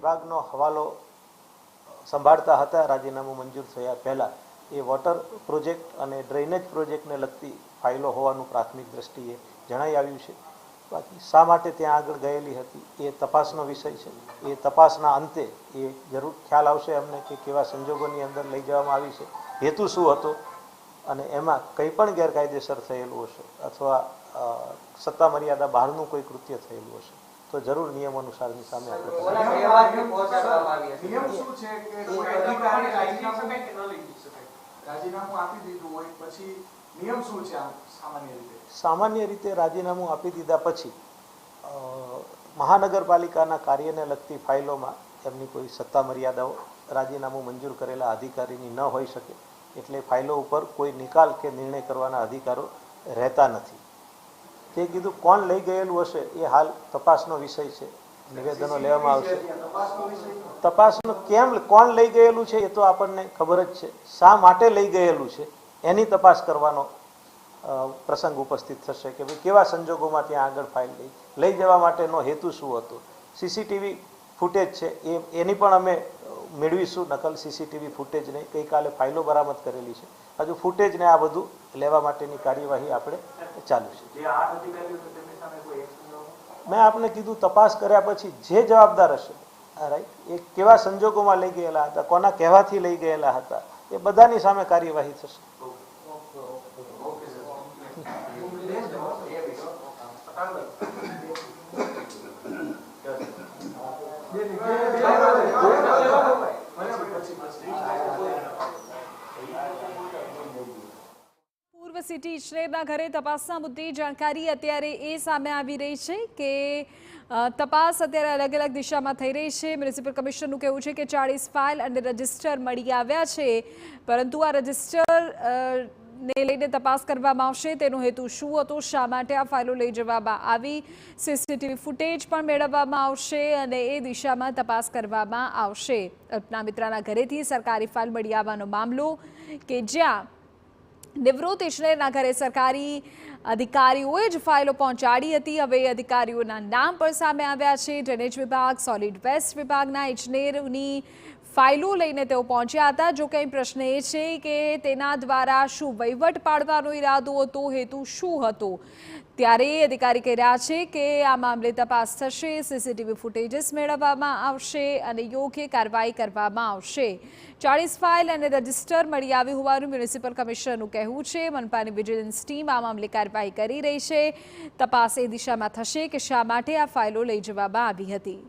વિભાગનો હવાલો સંભાળતા હતા રાજીનામું મંજૂર થયા પહેલાં એ વોટર પ્રોજેક્ટ અને ડ્રેનેજ પ્રોજેક્ટને લગતી ફાઇલો હોવાનું પ્રાથમિક દ્રષ્ટિએ જણાઈ આવ્યું છે. બાકી શા માટે ત્યાં આગળ ગયેલી હતી એ તપાસનો વિષય છે. એ તપાસના અંતે એ જરૂર ખ્યાલ આવશે અમને કે કેવા સંજોગોની અંદર લઈ જવામાં આવી છે, હેતુ શું હતો અને એમાં કંઈ પણ ગેરકાયદેસર થયેલું હશે અથવા સત્તા મર્યાદા બહારનું કોઈ કૃત્ય થયેલું હશે તો જરૂર નિયમ અનુસારની સામે સામાન્ય રીતે રાજીનામું આપી દીધા પછી મહાનગરપાલિકાના કાર્યને લગતી ફાઇલોમાં એમની કોઈ સત્તા મર્યાદાઓ રાજીનામું મંજૂર કરેલા અધિકારીની ન હોઈ શકે, એટલે ફાઇલો ઉપર કોઈ નિકાલ કે નિર્ણય કરવાના અધિકારો રહેતા નથી. તે કીધું કોણ લઈ ગયેલું હશે એ હાલ તપાસનો વિષય છે, નિવેદનો લેવામાં આવશે. તપાસનો કેમ કોણ લઈ ગયેલું છે એ તો આપણને ખબર જ છે. શા માટે લઈ ગયેલું છે એની તપાસ કરવાનો પ્રસંગ ઉપસ્થિત થશે કે ભાઈ કેવા સંજોગોમાં ત્યાં આગળ ફાઇલ લઈ જવા માટેનો હેતુ શું હતો. સીસીટીવી ફૂટેજ છે એની પણ અમે મેળવીશું નકલ. સીસીટીવી ફૂટેજ નહીં, ગઈકાલે ફાઇલો બરામદ કરેલી છે, હજુ ફૂટેજ ને આ બધું લેવા માટેની કાર્યવાહી આપણે ચાલુ છે. મેં આપને કીધું તપાસ કર્યા પછી જે જવાબદાર હશે રાઈટ એ કેવા સંજોગોમાં લઈ ગયેલા હતા, કોના કહેવાથી લઈ ગયેલા હતા, એ બધાની સામે કાર્યવાહી થશે. પૂર્વ સિટી ઇજનેરના ઘરે તપાસના મુદ્દે જાણકારી અત્યારે એ સામે આવી રહી છે કે તપાસ અત્યારે અલગ અલગ દિશામાં થઈ રહી છે. મ્યુનિસિપલ કમિશનરનું કહેવું છે કે 40 ફાઇલ અને રજિસ્ટર મળી આવ્યા છે, પરંતુ આ રજિસ્ટર ને લઈને તપાસ કરવામાં આવશે. તેનો હેતુ શું હતો, શા માટે આ ફાઇલો લઈ જવામાં આવી, સીસીટીવી ફૂટેજ પણ મેળવવામાં આવશે અને એ દિશામાં તપાસ કરવામાં આવશે. અલ્પના મિત્રાના ઘરેથી સરકારી ફાઇલ મળી આવવાનો મામલો કે જ્યાં નિવૃત્ત ઇજનેરના ઘરે સરકારી અધિકારીઓએ જ ફાઇલો પહોંચાડી હતી. હવે અધિકારીઓના નામ પણ સામે આવ્યા છે. ડ્રેનેજ વિભાગ, સોલિડ વેસ્ટ વિભાગના ઇજનેરોની ફાઇલો લઈને તેઓ પહોંચ્યા હતા. જો કંઈ પ્રશ્ન એ છે કે તેના દ્વારા શું વહીવટ પાડવાનો ઈરાદો હતો, હેતુ શું હતો, ત્યારે અધિકારી કહી રહ્યા છે કે આ મામલે તપાસ થશે, સીસીટીવી ફૂટેજીસ મેળવવામાં આવશે અને યોગ્ય કાર્યવાહી કરવામાં આવશે. 40 ફાઇલ અને રજિસ્ટર મળી આવી હોવાનું મ્યુનિસિપલ કમિશનરનું કહેવું છે. મનપાની વિજિલન્સ ટીમ આ મામલે કાર્યવાહી કરી રહી છે. તપાસ એ દિશામાં થશે કે શા માટે આ ફાઇલો લઈ જવામાં આવી હતી.